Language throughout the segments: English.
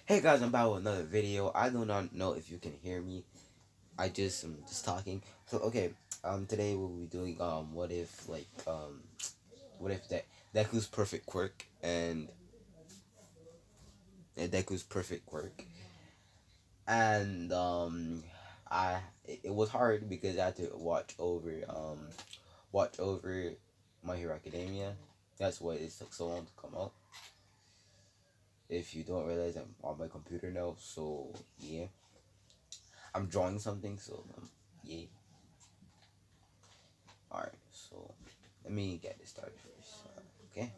Hey guys, I'm back with another video. I do not know if you can hear me. I'm just talking. So okay, today we'll be doing what if Deku's perfect quirk and Deku's perfect quirk and it was hard because I had to watch over My Hero Academia. That's why it took so long to come out. If you don't realize, I'm on my computer now, so yeah. I'm drawing something, so yeah. Alright, so let me get this started first. Okay.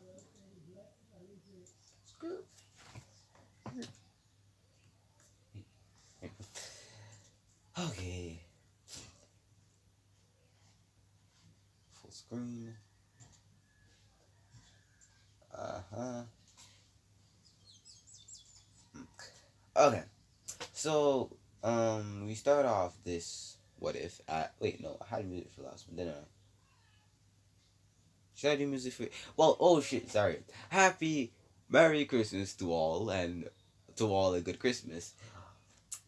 Okay. Full screen. Uh huh. Okay. So we start off this what if at wait no I had music for the last one didn't I? Should I do music for well oh shit sorry happy Merry Christmas to all and to all a good Christmas.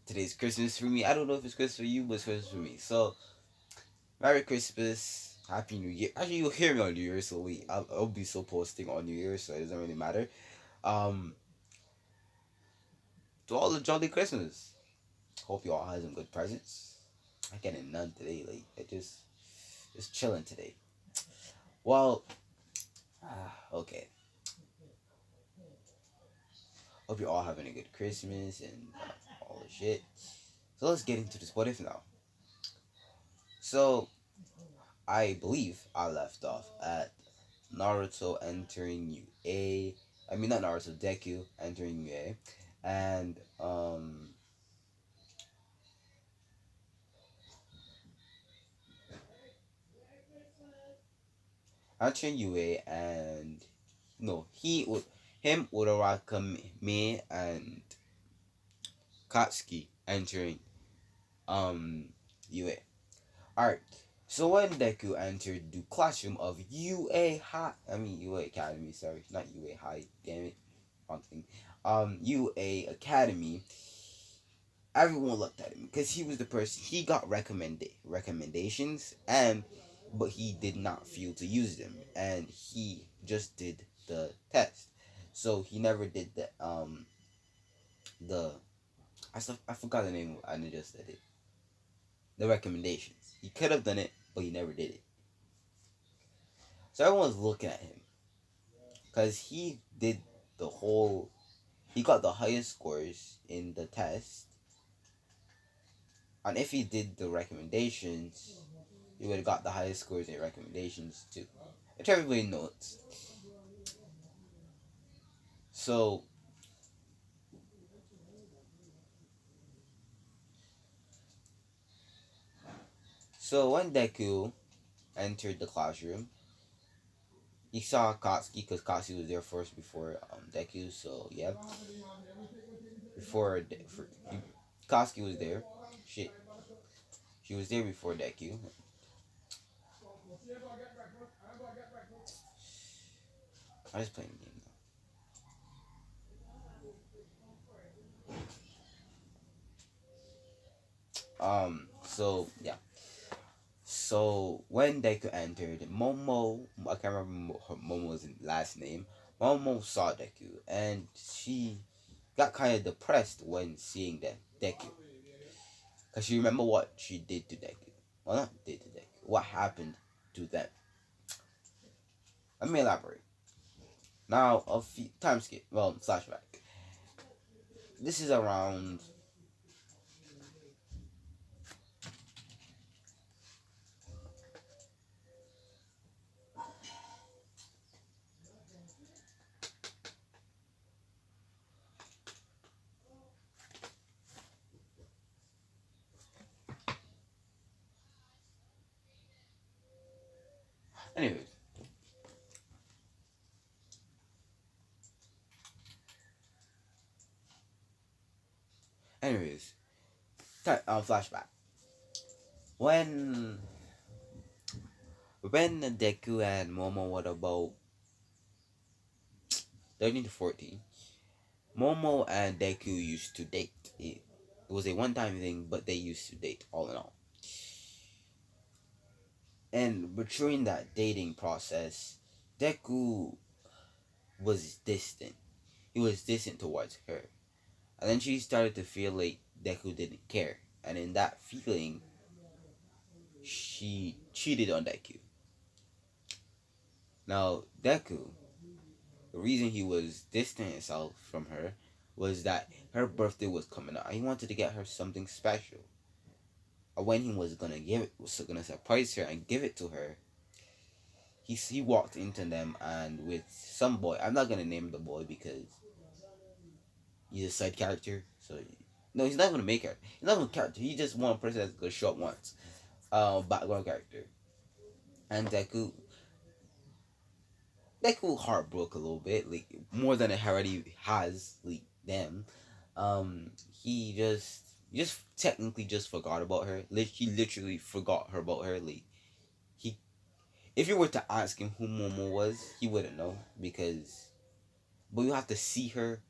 Today's Christmas for me. I don't know if it's Christmas for you, but it's Christmas for me. So Merry Christmas, Happy New Year. Actually, you'll hear me on New Year, so I'll be so posting on New Year, so it doesn't really matter. Um, to all the jolly Christmas. Hope you all had some good presents. I getting none today. Like just chilling today. Well, okay. Hope you're all having a good Christmas and all the shit. So let's get into this. What if now? So I believe I left off at Naruto entering UA. I mean not Naruto, Deku entering UA, and entering UA, and no, him Urakame and Katsuki entering UA. Alright. So when Deku entered the classroom of UA Academy, sorry, not UA High, damn it, wrong thing. UA Academy, everyone looked at him because he was the person he got recommendations and but he did not feel to use them and he just did the test. So he never did the I forgot the name and I just did it. The recommendations. He could have done it, but he never did it. So everyone's looking at him because he got the highest scores in the test, and if he did the recommendations, he would have got the highest scores in recommendations too, which everybody knows. So, so when Deku entered the classroom, he saw Katsuki because Katsuki was there first before Deku. So yeah, Katsuki was there. Shit, she was there before Deku. I just playing the game now. So yeah. So when Deku entered, Momo, I can't remember Momo's last name. Momo saw Deku, and she got kind of depressed when seeing Deku, cause she remember what she did to Deku. Well, not did to Deku. What happened to them? Let me elaborate. Now, a few time skip. Well, flashback. This is around. Anyways, anyways, flashback. When when Deku and Momo were about 13 to 14, Momo and Deku used to date. It was a one-time thing, but they used to date all in all. But during that dating process, Deku was distant. He was distant towards her. And then she started to feel like Deku didn't care. And in that feeling, she cheated on Deku. Now, Deku, the reason he was distant himself from her was that her birthday was coming up. He wanted to get her something special. When he was gonna surprise her and give it to her, he walked into them and with some boy. I'm not gonna name the boy because he's a side character. So no, he's not gonna make her. He's not gonna character. He's just one person that's gonna show up once. Background character. And Deku heart broke a little bit, like more than it already has. Like them, he just technically just forgot about her. He literally forgot her about her. Like he, if you were to ask him who Momo was, he wouldn't know because. But you have to see her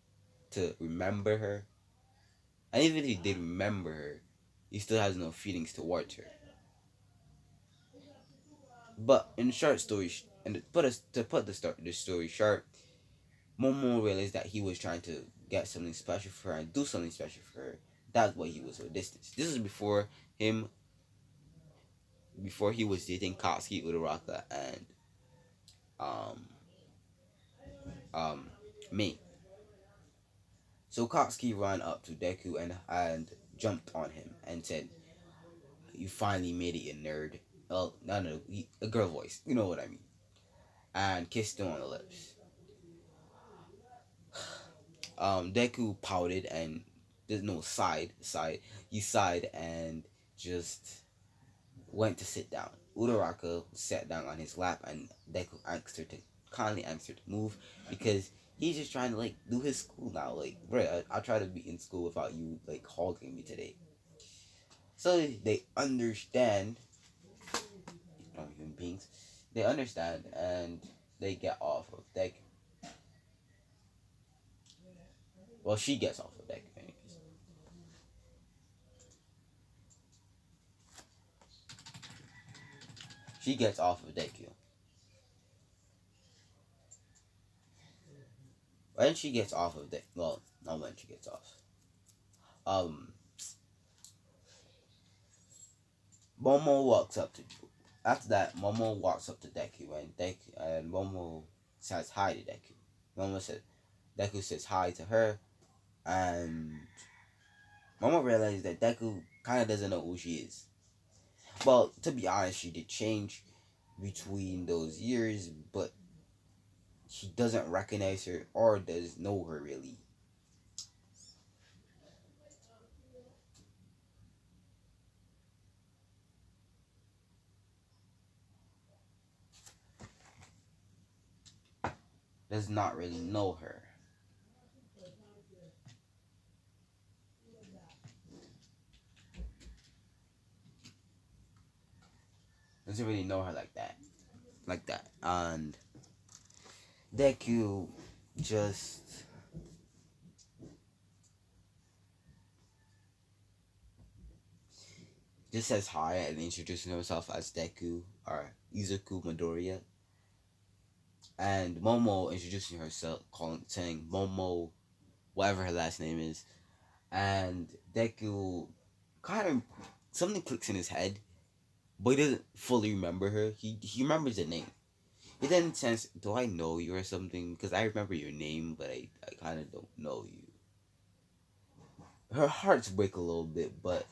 to remember her, and even if he did remember her, he still has no feelings towards her. But in short story, and to put the story short, Momo realized that he was trying to get something special for her and do something special for her. That's why he was so distant. This is him, before he was dating Katsuki Uraraka and um um me. So Katsuki ran up to Deku and jumped on him and said, "You finally made it, you nerd." Well, no, a girl voice. You know what I mean. And kissed him on the lips. Deku pouted and there's no side. He sighed and just went to sit down. Uraraka sat down on his lap and Deku kindly asked her to move because he's just trying to like do his school now. Like, bro, I'll try to be in school without you like hogging me today. So they understand, human beings, they understand and they get off of Deku. Well, she gets off of Deku anyways. She gets off of Deku. When she gets off of Deku, well, not when she gets off. Um, Momo walks up to. After that, Momo walks up to Deku and Momo says hi to Deku. Momo said Deku says hi to her, and Momo realizes that Deku kind of doesn't know who she is. Well, to be honest, she did change between those years, but he doesn't recognize her or does know her really. Does not really know her. Doesn't really know her like that. Like that. And Deku just says hi and introduces himself as Deku or Izuku Midoriya. And Momo introducing herself, saying Momo, whatever her last name is. And Deku kind of something clicks in his head, but he doesn't fully remember her. He remembers the name. He then says, "Do I know you or something? Because I remember your name, but I kind of don't know you." Her hearts break a little bit, but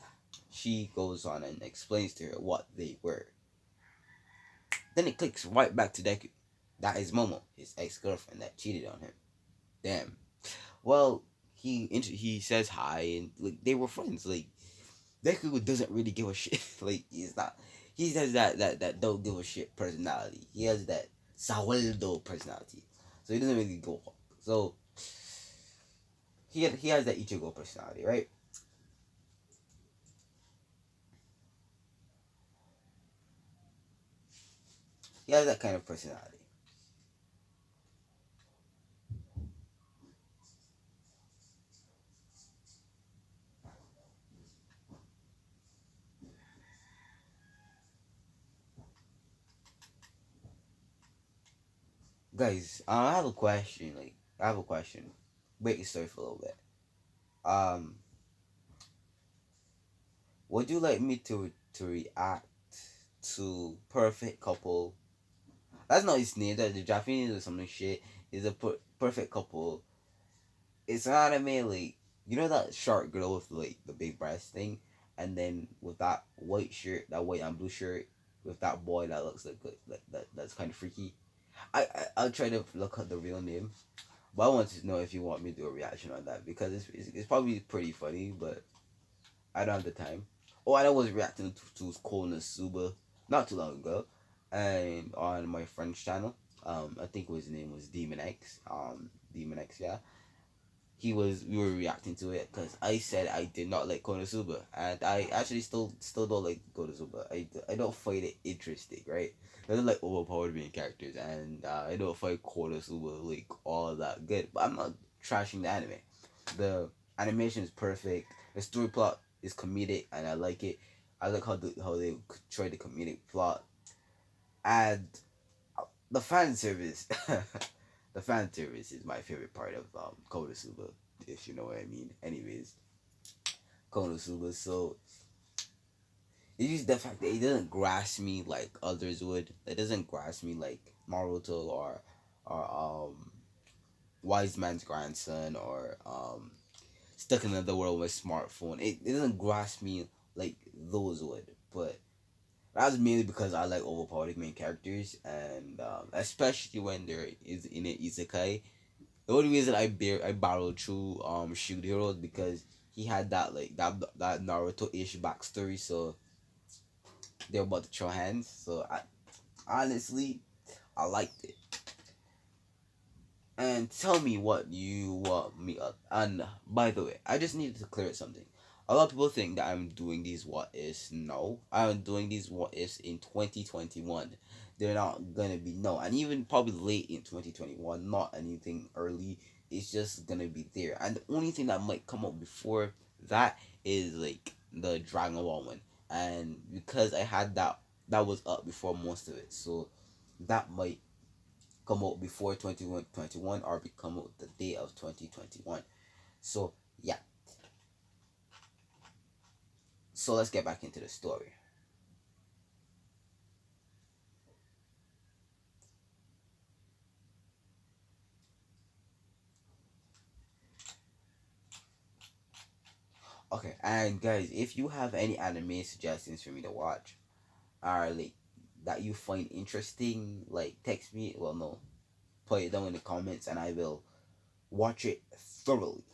she goes on and explains to her what they were. Then it clicks right back to Deku. That is Momo, his ex-girlfriend that cheated on him. Damn. Well, he says hi and like they were friends. Like Deku doesn't really give a shit. Like he's not. He has that don't give a shit personality. He has that Sawaldo personality. So he doesn't really go. So he has that Ichigo personality, right? He has that kind of personality. Guys, I have a question. Like, I have a question. Break the story for a little bit. Um, would you like me to react to Perfect Couple? That's not his name. That the Japanese or something shit. Is a perfect couple. It's an anime like you know that short girl with like the big breast thing, and then with that white shirt, that white and blue shirt, with that boy that looks like that's kind of freaky. I'll try to look up the real name, but I want to know if you want me to do a reaction on that because it's probably pretty funny, but I don't have the time. Oh, I was reacting to Konosuba not too long ago, and on my friend's channel. I think his name was Demon X. Demon X, yeah. We were reacting to it because I said I did not like Konosuba, and I actually still don't like Konosuba. I don't find it interesting, right? I don't like overpowered main characters, and I don't find Konosuba like all that good. But I'm not trashing the anime. The animation is perfect. The story plot is comedic, and I like it. I like how they try the comedic plot, and the fan service. The fan service is my favorite part of Konosuba, if you know what I mean. Anyways, Konosuba. So it's just the fact that it doesn't grasp me like others would. It doesn't grasp me like Naruto or Wise Man's Grandson or Stuck in Another World with Smartphone. It doesn't grasp me like those would. But that's mainly because I like overpowered main characters, and especially when there is in an isekai. The only reason I barreled through Shield Hero is because he had that like that Naruto ish backstory, so they're about to throw hands. So I honestly I liked it. And tell me what you want me up. And by the way, I just needed to clear something. A lot of people think that I'm doing these what ifs. No, I'm doing these what ifs in 2021. They're not gonna be no, and even probably late in 2021. Not anything early. It's just gonna be there. And the only thing that might come up before that is like the Dragon Ball one. And because I had that was up before most of it, so that might come out before 2021 or become out the day of 2021. So yeah, so let's get back into the story. Okay, and guys, if you have any anime suggestions for me to watch or like that you find interesting, like text me, well no, put it down in the comments and I will watch it thoroughly.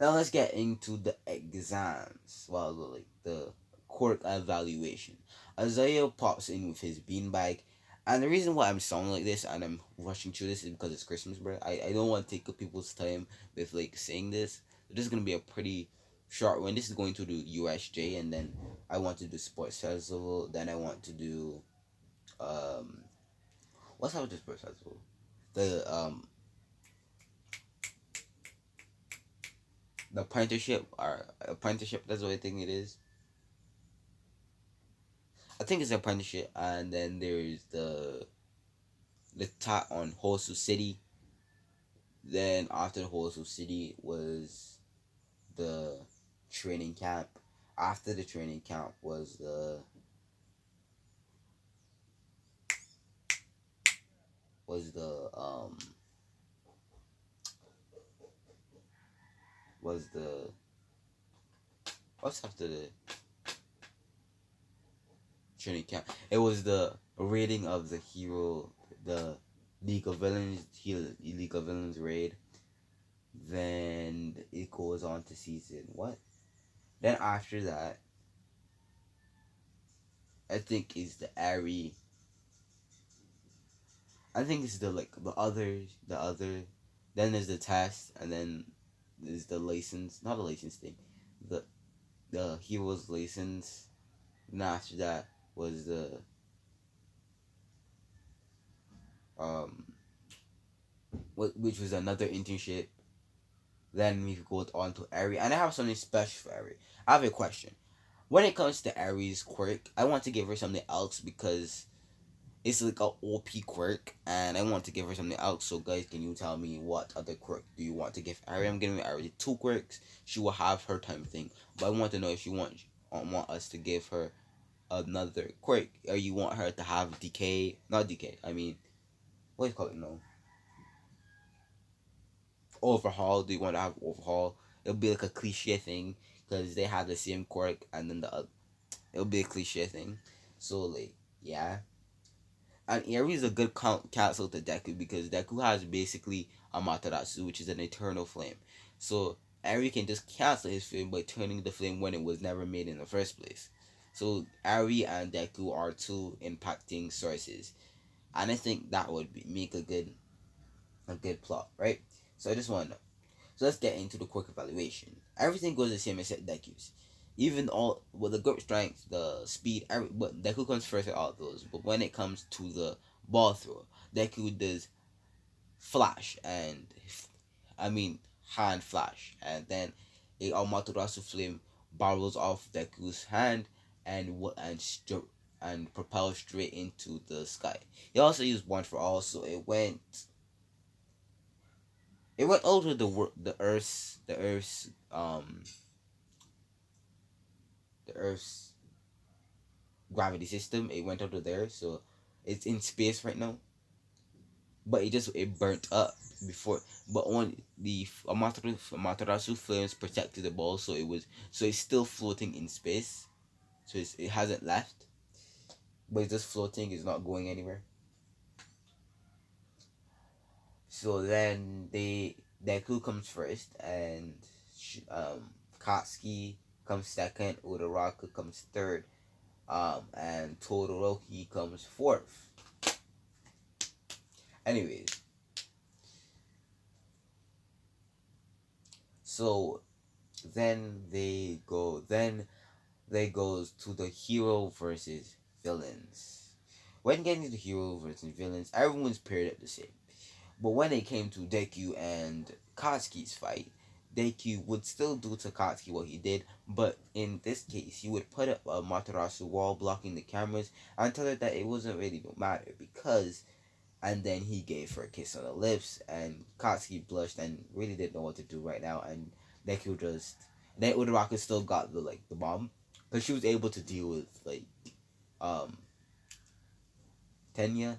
Now let's get into the exams. Well, like the Quirk evaluation. Isaiah pops in with his beanbag, and the reason why I'm sounding like this and I'm rushing through this is because it's Christmas, bro. I don't want to take up people's time with like saying this. This is gonna be a pretty short one. This is going to do USJ, and then I want to do sports festival. Then I want to do um, what's up with the sports festival? The apprenticeship or apprenticeship. That's what I think it is. I think it's apprenticeship, and then there's the top on Hosu City. Then after the Hosu City was the training camp. After the training camp was the what's after the training camp? It was the raiding of the hero, the League of Villains raid. Then it goes on to season what? Then after that, I think is the Ari. I think it's the like the other. Then there's the test, and then there's the license. Not the license thing, the hero's license. And after that was the um, which was another internship. Then we go on to Ari, and I have something special for Ari. I have a question. When it comes to Ari's quirk, I want to give her something else because It's like a OP quirk, and I want to give her something else. So, guys, can you tell me what other quirk do you want to give Ari? I'm giving Ari two quirks. She will have her time thing, but I want to know if you want us to give her another quirk, or you want her to have decay, not decay. I mean, what do you call it? No, overhaul. Do you want to have overhaul? It'll be like a cliche thing because they have the same quirk, and then the it'll be a cliche thing. So like, yeah. And Aries is a good cancel to Deku because Deku has basically Amaterasu, which is an eternal flame. So Aries can just cancel his flame by turning the flame when it was never made in the first place. So Ari and Deku are two impacting sources, and I think that would make a good plot, right? So I just want to know. So let's get into the quirk evaluation. Everything goes the same except Deku's. Even all with the grip strength, the speed, but Deku comes first at all of those. But when it comes to the ball throw, Deku does flash and I mean hand flash, and then a Amaterasu flame barrels off Deku's hand and propels straight into the sky. He also used one for all, so it went over the Earth's gravity system. It went over there, so it's in space right now. But it burnt up before. But on the Amaterasu flames protected the ball, so it's still floating in space. So it hasn't left, but it's just floating. It's not going anywhere. So then Deku comes first, and Katsuki comes second. Uraraka comes third. And Todoroki comes fourth. Anyways, so then they goes to the hero versus villains. When getting to the hero versus villains, everyone's paired up the same. But when it came to Deku and Katsuki's fight, Deku would still do to Katsuki what he did, but in this case, he would put up a Matarasu wall blocking the cameras and tell her that it wasn't really no matter because. And then he gave her a kiss on the lips, and Katsuki blushed and really didn't know what to do right now. And Deku just then Uraraka still got the bomb, because she was able to deal with um Tenya,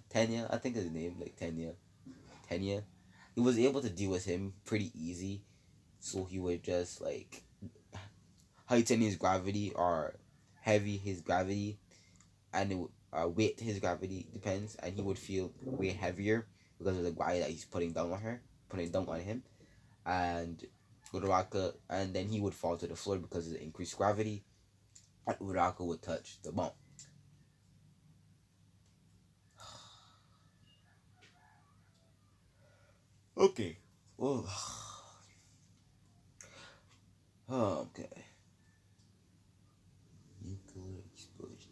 I think his name Tenya. He was able to deal with him pretty easy, so he would just heighten his gravity or heavy his gravity, and it would weight his gravity depends, and he would feel way heavier because of the gravity that he's putting down on him, and Uraraka, and then he would fall to the floor because of the increased gravity, and Uraraka would touch the bomb. Okay. Oh. Okay. Nuclear explosions.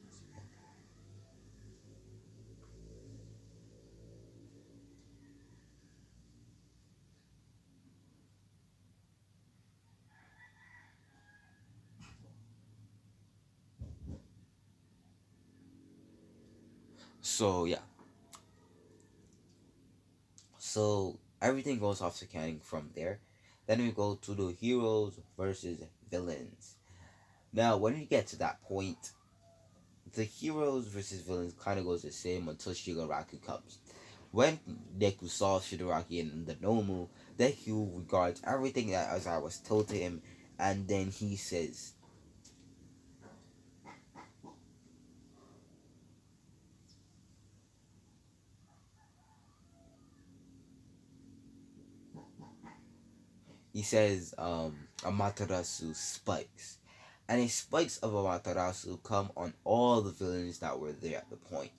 So yeah. So everything goes off the canning from there. Then we go to the heroes versus villains. Now, when you get to that point, the heroes versus villains kind of goes the same until Shigaraki comes. When Deku saw Shigaraki in the Nomu, Deku regards everything that as I was told to him, and then he says Amaterasu spikes. And the spikes of Amaterasu come on all the villains that were there at the point.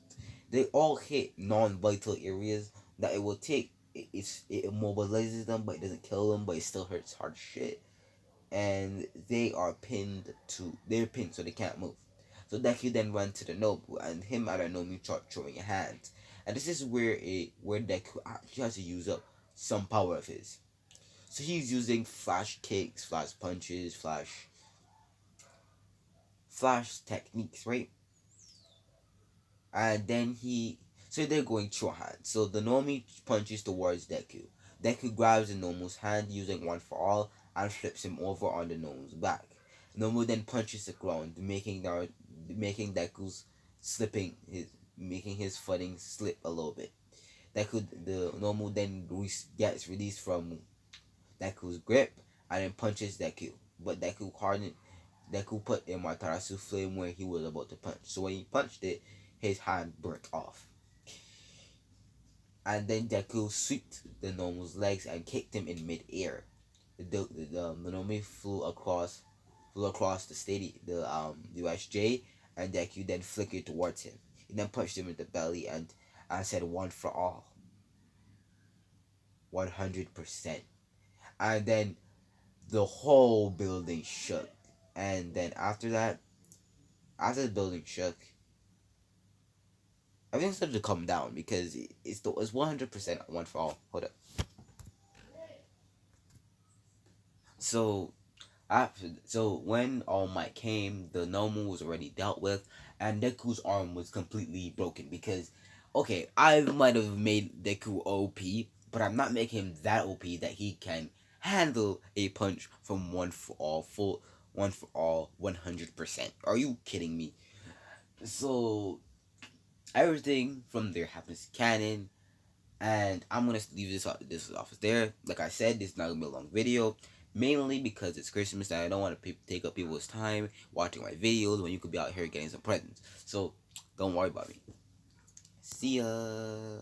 They all hit non-vital areas that it will take. It immobilizes them, but it doesn't kill them, but it still hurts hard shit. And they're pinned so they can't move. So Deku then ran to the Nobu, and him and the Nobu start throwing hands. And this is where Deku actually has to use up some power of his. So he's using flash kicks, flash punches, flash techniques, right? And then So they're going through hands. So the Nomi punches towards Deku. Deku grabs the Nomu's hand using one for all and flips him over on the Nomu's back. Nomu then punches the ground, making Deku's slipping his making his footing slip a little bit. The Nomu then gets released from Deku's grip and then punches Deku. But Deku put a Matarasu flame where he was about to punch. So when he punched it, his hand burnt off. And then Deku swept the Nomu's legs and kicked him in mid-air. The Nomu flew across the stadium, the USJ, and Deku then flickered towards him. He then punched him in the belly and said one for all. 100%. And then the whole building shook. And then after the building shook, everything started to come down because it's 100% one for all. Hold up. So when All Might came, the Nomu was already dealt with, and Deku's arm was completely broken because, okay, I might have made Deku OP, but I'm not making him that OP that he can handle a punch from one for all 100%. Are you kidding me? So everything from there happens canon, and I'm gonna leave this off there. Like I said, this is not gonna be a long video, mainly because it's Christmas and I don't want to take up people's time watching my videos when you could be out here getting some presents. So don't worry about me. See ya.